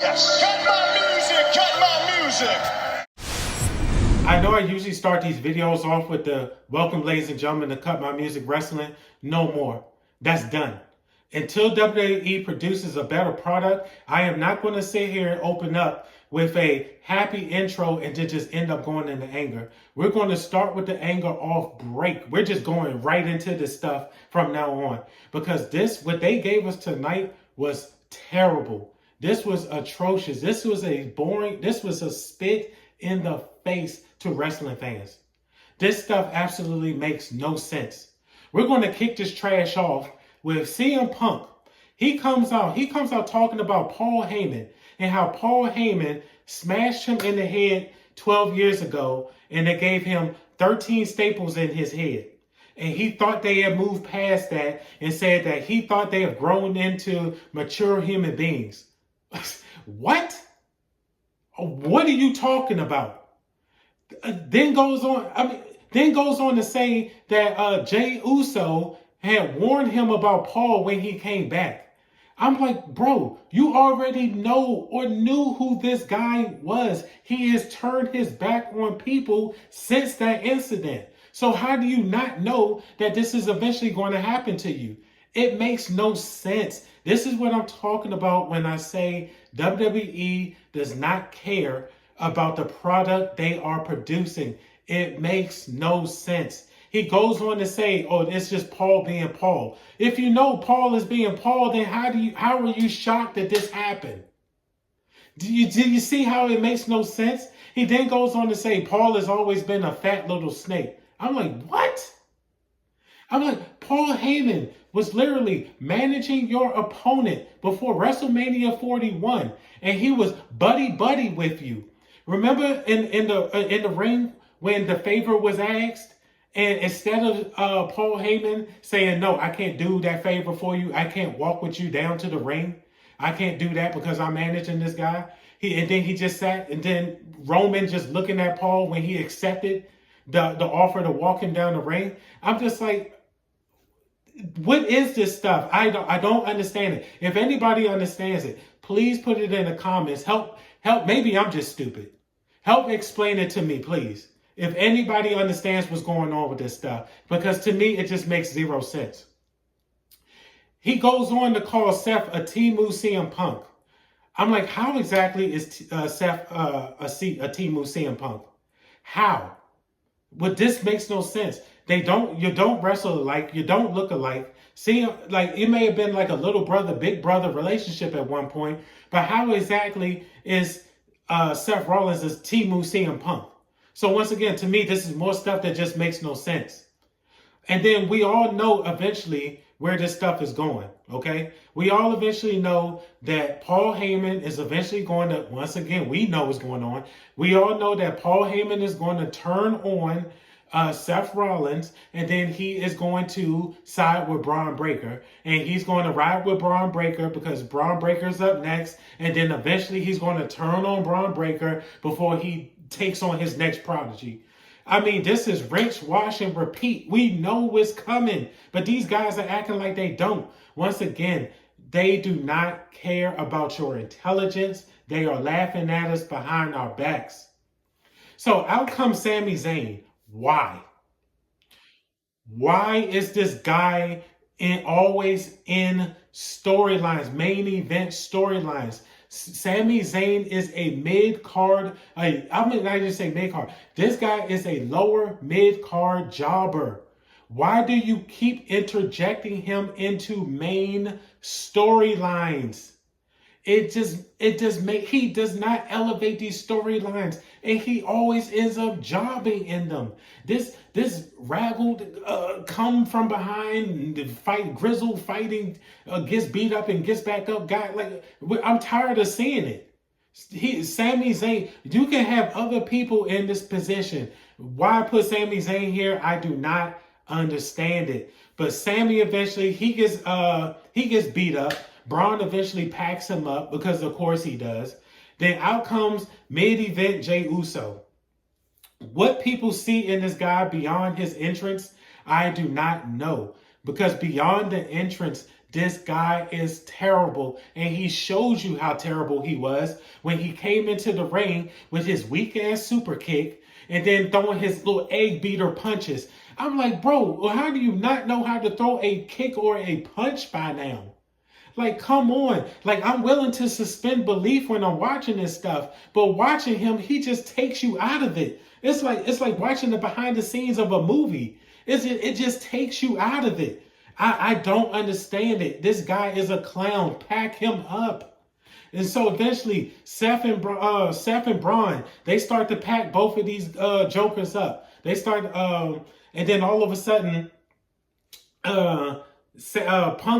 Yes. Cut my music, cut my music. I know I usually start these videos off with the welcome, ladies and gentlemen, to Cut My Music Wrestling. No more. That's done. Until WWE produces a better product, I am not going to sit here and open up with a happy intro and to just end up going into anger. We're going to start with the anger off break. We're just going right into this stuff from now on. Because what they gave us tonight was terrible. This was atrocious. This was a spit in the face to wrestling fans. This stuff absolutely makes no sense. We're going to kick this trash off with CM Punk. He comes out talking about Paul Heyman and how Paul Heyman smashed him in the head 12 years ago and they gave him 13 staples in his head. And he thought they had moved past that and said that he thought they have grown into mature human beings. What? What are you talking about? Then goes on to say that Jey Uso had warned him about Paul when he came back. I'm like, bro, you already know or knew who this guy was. He has turned his back on people since that incident. So how do you not know that this is eventually going to happen to you? It makes no sense. This is what I'm talking about when I say WWE does not care about the product they are producing. It makes no sense. He goes on to say, oh, it's just Paul being Paul. If you know Paul is being Paul, then how are you shocked that this happened? Do you see how it makes no sense? He then goes on to say Paul has always been a fat little snake. I'm like, what? I'm like, Paul Heyman was literally managing your opponent before WrestleMania 41, and he was buddy with you. Remember in the ring when the favor was asked, and instead of Paul Heyman saying, no, I can't do that favor for you, I can't walk with you down to the ring, I can't do that because I'm managing this guy. Then he just sat, and then Roman just looking at Paul when he accepted the offer to walk him down the ring. I'm just like, what is this stuff? I don't understand it. If anybody understands it, please put it in the comments. Help. Maybe I'm just stupid. Help explain it to me, please. If anybody understands what's going on with this stuff, because to me, it just makes zero sense. He goes on to call Seth a Timu CM Punk. I'm like, how exactly is Seth a Timu CM Punk? How? But this makes no sense. You don't wrestle alike. You don't look alike. See, like it may have been like a little brother, big brother relationship at one point, but how exactly is Seth Rollins as Timu CM Punk? So once again, to me, this is more stuff that just makes no sense. And then we all know eventually where this stuff is going, okay? We all eventually know that Paul Heyman is eventually going to, once again, we know what's going on. We all know that Paul Heyman is going to turn on Seth Rollins, and then he is going to side with Braun Breaker, and he's going to ride with Braun Breaker because Braun Breaker's up next, and then eventually he's going to turn on Braun Breaker before he takes on his next prodigy. I mean, this is rinse, wash, and repeat. We know what's coming, but these guys are acting like they don't. Once again, they do not care about your intelligence. They are laughing at us behind our backs. So out comes Sami Zayn. Why? Why is this guy always in storylines, main event storylines? Sami Zayn is a mid-card, I mean, not just say mid-card. This guy is a lower mid-card jobber. Why do you keep interjecting him into main storylines? He does not elevate these storylines, and he always ends up jobbing in them. This raggled come from behind fight grizzled fighting gets beat up and gets back up guy, like I'm tired of seeing it. Sami Zayn, you can have other people in this position. Why put Sami Zayn here? I do not understand it. But Sami eventually he gets beat up. Braun eventually packs him up because of course he does. Then out comes mid-event Jey Uso. What people see in this guy beyond his entrance, I do not know. Because beyond the entrance, This guy is terrible, and he shows you how terrible he was when he came into the ring with his weak ass super kick and then throwing his little egg beater punches. I'm like, bro, how do you not know how to throw a kick or a punch by now? Like, come on. Like, I'm willing to suspend belief when I'm watching this stuff, but watching him, he just takes you out of it. It's like watching the behind the scenes of a movie. It just takes you out of it. I don't understand it. This guy is a clown. Pack him up. And so eventually, Seth and Braun, they start to pack both of these jokers up. They start, and then all of a sudden, Punk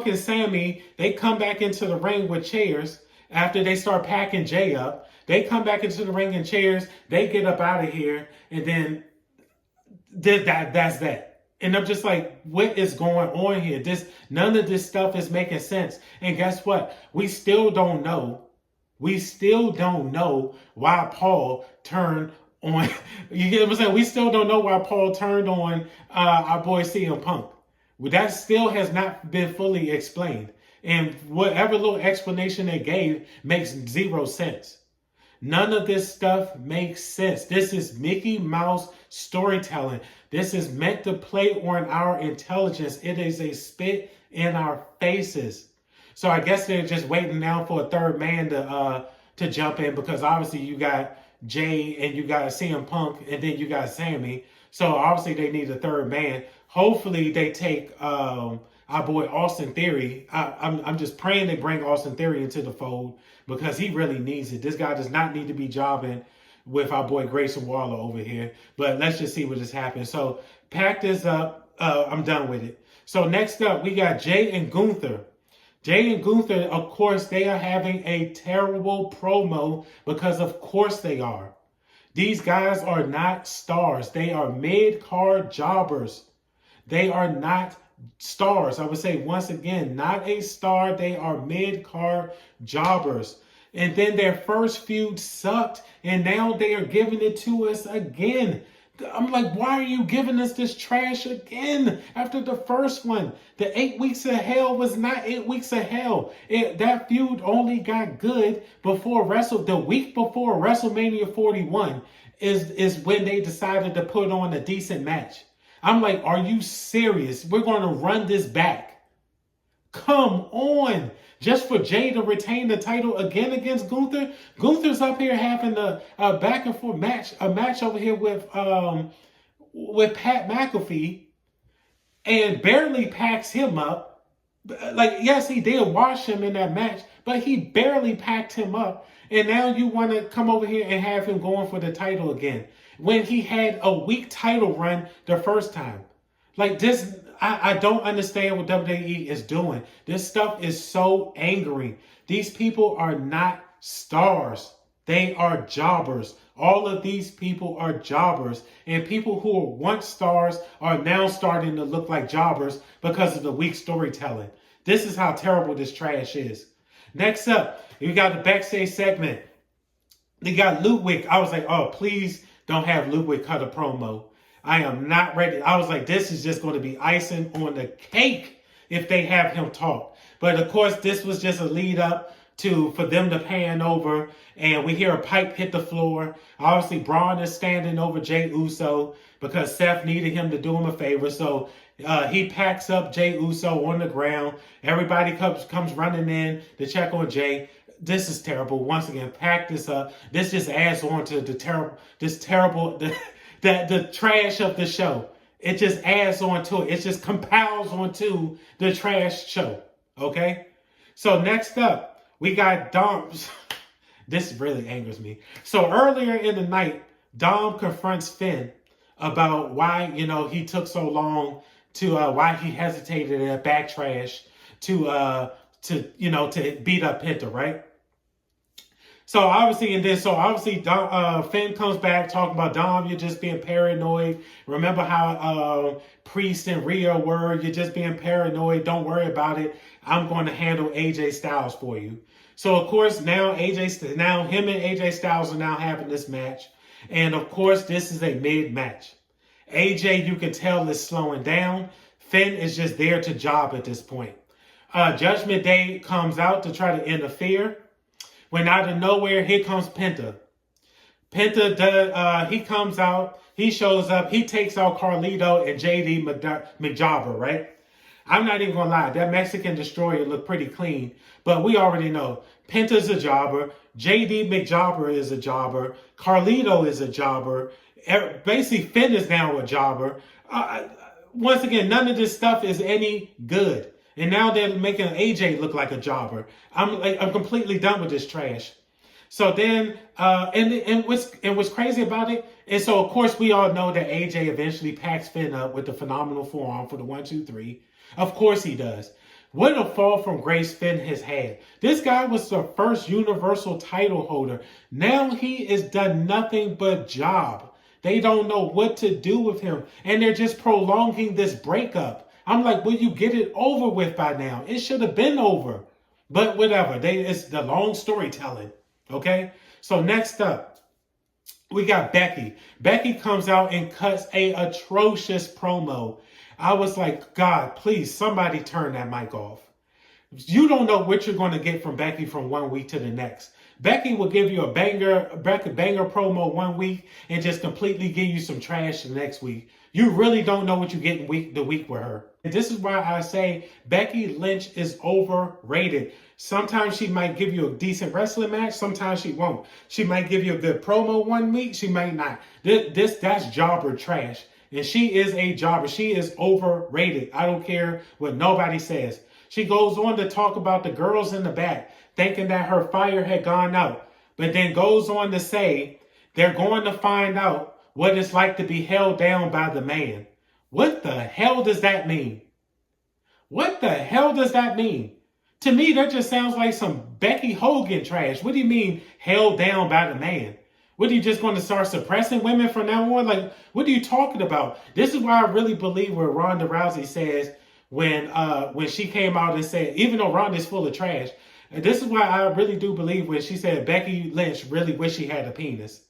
and Sammy, they come back into the ring with chairs after they start packing Jay up. They come back into the ring in chairs. They get up out of here, and then that's that. And I'm just like, what is going on here? None of this stuff is making sense. And guess what? We still don't know. We still don't know why Paul turned on. You get what I'm saying? We still don't know why Paul turned on our boy CM Punk. That still has not been fully explained. And whatever little explanation they gave makes zero sense. None of this stuff makes sense. This is Mickey Mouse storytelling. This is meant to play on our intelligence. It is a spit in our faces. So I guess they're just waiting now for a third man to jump in, because obviously you got Jay and you got CM Punk and then you got Sammy. So obviously they need a third man. Hopefully they take our boy Austin Theory. I'm just praying they bring Austin Theory into the fold, because he really needs it. This guy does not need to be jobbing with our boy Grayson Waller over here. But let's just see what just happens. So pack this up. I'm done with it. So next up, we got Jay and Gunther. Jay and Gunther, of course, they are having a terrible promo, because of course they are. These guys are not stars. They are mid-card jobbers. They are not stars. I would say once again, not a star. They are mid-card jobbers. And then their first feud sucked, and now they are giving it to us again. I'm like, why are you giving us this trash again after the first one? The 8 weeks of hell was not 8 weeks of hell. That feud only got good before the week before WrestleMania 41 is when they decided to put on a decent match. I'm like, are you serious? We're going to run this back. Come on. Just for Jay to retain the title again against Gunther. Gunther's up here having a back and forth match, a match over here with Pat McAfee, and barely packs him up. Like, yes, he did wash him in that match, but he barely packed him up. And now you want to come over here and have him going for the title again, when he had a weak title run the first time. Like this, I don't understand what WWE is doing. This stuff is so angering. These people are not stars. They are jobbers. All of these people are jobbers. And people who were once stars are now starting to look like jobbers because of the weak storytelling. This is how terrible this trash is. Next up, we got the backstage segment. They got Ludwig. I was like, oh, please don't have Ludwig cut a promo. I am not ready. I was like, this is just going to be icing on the cake if they have him talk. But of course, this was just a lead up for them to pan over, and we hear a pipe hit the floor. Obviously, Braun is standing over Jey Uso because Seth needed him to do him a favor. So he packs up Jey Uso on the ground. Everybody comes running in to check on Jey. This is terrible. Once again, pack this up. This just adds on to the trash of the show. It just adds on to it. It just compiles onto the trash show. Okay? So next up, we got Dom. This really angers me. So earlier in the night, Dom confronts Finn about why, he took so long to, why he hesitated and backtrash to beat up Penta, right? So obviously, Finn comes back talking about, Dom, you're just being paranoid. Remember how Priest and Rhea were, you're just being paranoid. Don't worry about it. I'm going to handle AJ Styles for you. So of course, now him and AJ Styles are now having this match. And of course, this is a mid-match. AJ, you can tell, is slowing down. Finn is just there to job at this point. Judgment Day comes out to try to interfere. When out of nowhere, here comes Penta. Penta does, he comes out, he shows up, he takes out Carlito and JD McJobber, right? I'm not even gonna lie, that Mexican destroyer looked pretty clean, but we already know Penta's a jobber, JD McJobber is a jobber, Carlito is a jobber, basically Finn is now a jobber. Once again, none of this stuff is any good. And now they're making AJ look like a jobber. I'm completely done with this trash. So then, and what's crazy about it, and so of course we all know that AJ eventually packs Finn up with the phenomenal forearm for the 1-2-3. Of course he does. What a fall from grace Finn has had. This guy was the first Universal title holder. Now he has done nothing but job. They don't know what to do with him, and they're just prolonging this breakup. I'm like, will you get it over with by now? It should have been over. But whatever. It's the long storytelling. Okay? So next up, we got Becky. Becky comes out and cuts a atrocious promo. I was like, God, please, somebody turn that mic off. You don't know what you're going to get from Becky from one week to the next. Becky will give you a banger promo one week and just completely give you some trash the next week. You really don't know what you get in the week with her. And this is why I say Becky Lynch is overrated. Sometimes she might give you a decent wrestling match. Sometimes she won't. She might give you a good promo one week. She might not. That's jobber trash. And she is a jobber. She is overrated. I don't care what nobody says. She goes on to talk about the girls in the back, thinking that her fire had gone out, but then goes on to say they're going to find out what it's like to be held down by the man. What the hell does that mean? What the hell does that mean? To me, that just sounds like some Becky Hogan trash. What do you mean held down by the man? What, are you just going to start suppressing women from now on? Like, what are you talking about? This is why I really believe what Ronda Rousey says when she came out and said, even though Ronda's full of trash, and this is why I really do believe when she said Becky Lynch really wish she had a penis.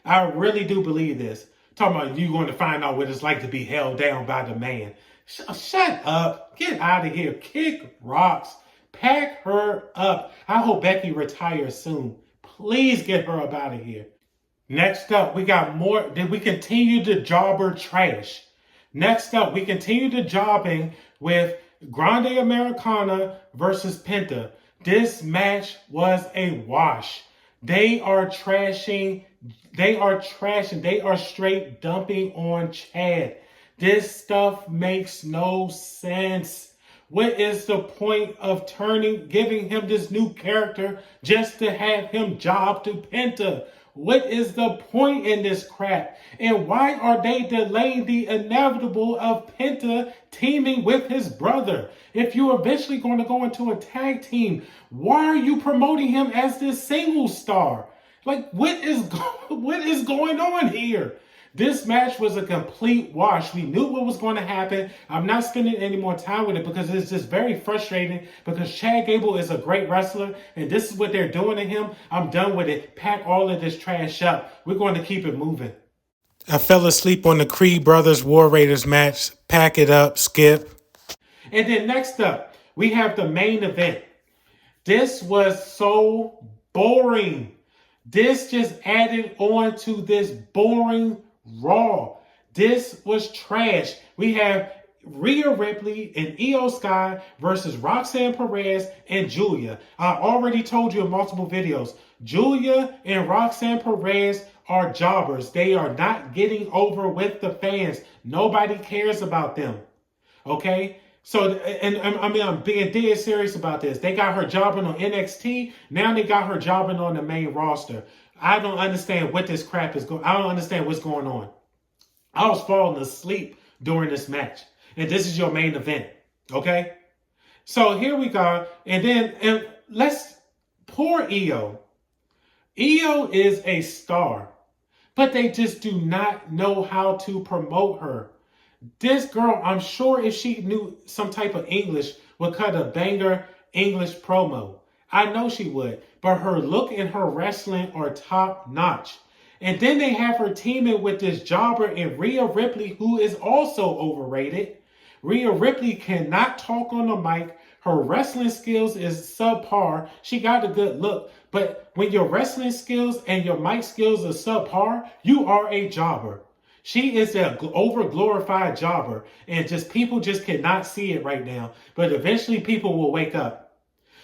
I really do believe this. Talking about you going to find out what it's like to be held down by the man. Shut up. Get out of here. Kick rocks. Pack her up. I hope Becky retires soon. Please get her up out of here. Next up, we got more. Then we continue the jobber trash. Next up, we continue the jobbing with Grande Americana versus Penta. This match was a wash. They are trashing. They are straight dumping on Chad. This stuff makes no sense. What is the point of giving him this new character just to have him job to Penta? What is the point in this crap? And why are they delaying the inevitable of Penta teaming with his brother? If you're eventually going to go into a tag team, why are you promoting him as this single star? Like, what is going on here? This match was a complete wash. We knew what was going to happen. I'm not spending any more time with it because it's just very frustrating because Chad Gable is a great wrestler and this is what they're doing to him. I'm done with it. Pack all of this trash up. We're going to keep it moving. I fell asleep on the Creed Brothers War Raiders match. Pack it up, skip. And then next up, we have the main event. This was so boring. This just added on to this boring Raw. This was trash. We have Rhea Ripley and Io Sky versus Roxanne Perez and Julia. I already told you in multiple videos, Julia and Roxanne Perez are jobbers. They are not getting over with the fans. Nobody cares about them. Okay? So, and I mean, I'm being dead serious about this. They got her jobbing on NXT. Now they got her jobbing on the main roster. I don't understand what this crap is going. I don't understand what's going on. I was falling asleep during this match, and this is your main event. Okay, so here we go, and let's poor Io. Io is a star, but they just do not know how to promote her. This girl, I'm sure if she knew some type of English, would cut a banger English promo. I know she would, but her look and her wrestling are top notch. And then they have her teaming with this jobber and Rhea Ripley, who is also overrated. Rhea Ripley cannot talk on the mic. Her wrestling skills is subpar. She got a good look. But when your wrestling skills and your mic skills are subpar, you are a jobber. She is an over glorified jobber. And just people just cannot see it right now. But eventually people will wake up.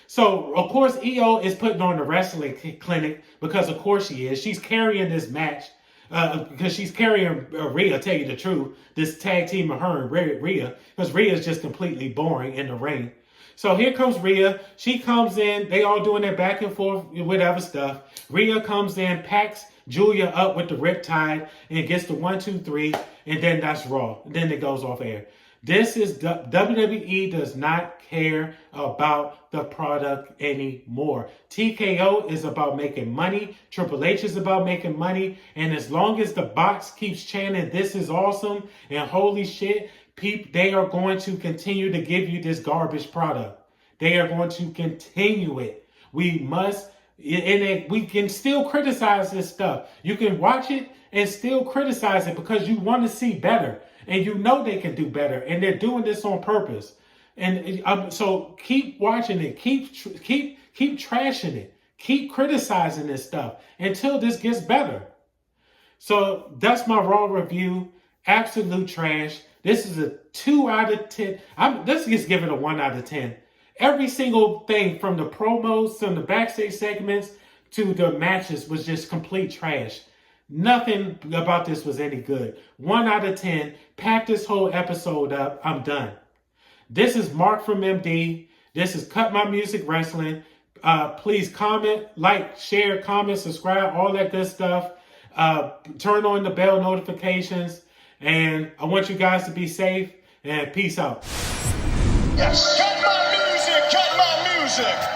So, of course, EO is putting on the wrestling clinic because, of course, she is. She's carrying this match because she's carrying Rhea, tell you the truth, this tag team of her and Rhea, because Rhea is just completely boring in the ring. So here comes Rhea. She comes in. They all doing their back and forth, whatever stuff. Rhea comes in, packs Julia up with the riptide and gets the 1, 2, 3, and then that's Raw. And then it goes off air. This is WWE does not care about the product anymore. TKO is about making money. Triple H is about making money. And as long as the box keeps chanting, this is awesome and holy shit, they are going to continue to give you this garbage product. They are going to continue it. We must, and we can still criticize this stuff. You can watch it and still criticize it because you want to see better. And you know they can do better, and they're doing this on purpose. And so keep watching it, keep trashing it, keep criticizing this stuff until this gets better. So that's my Raw review. Absolute trash. This is a 2 out of 10. Let's just give it a 1 out of 10. Every single thing from the promos, from the backstage segments to the matches was just complete trash. Nothing about this was any good. 1 out of 10. Pack this whole episode up. I'm done. This is Mark from MD. This is Cut My Music Wrestling. Please comment, like, share, comment, subscribe, all that good stuff. Turn on the bell notifications. And I want you guys to be safe. And peace out. Yes. Cut my music. Cut my music.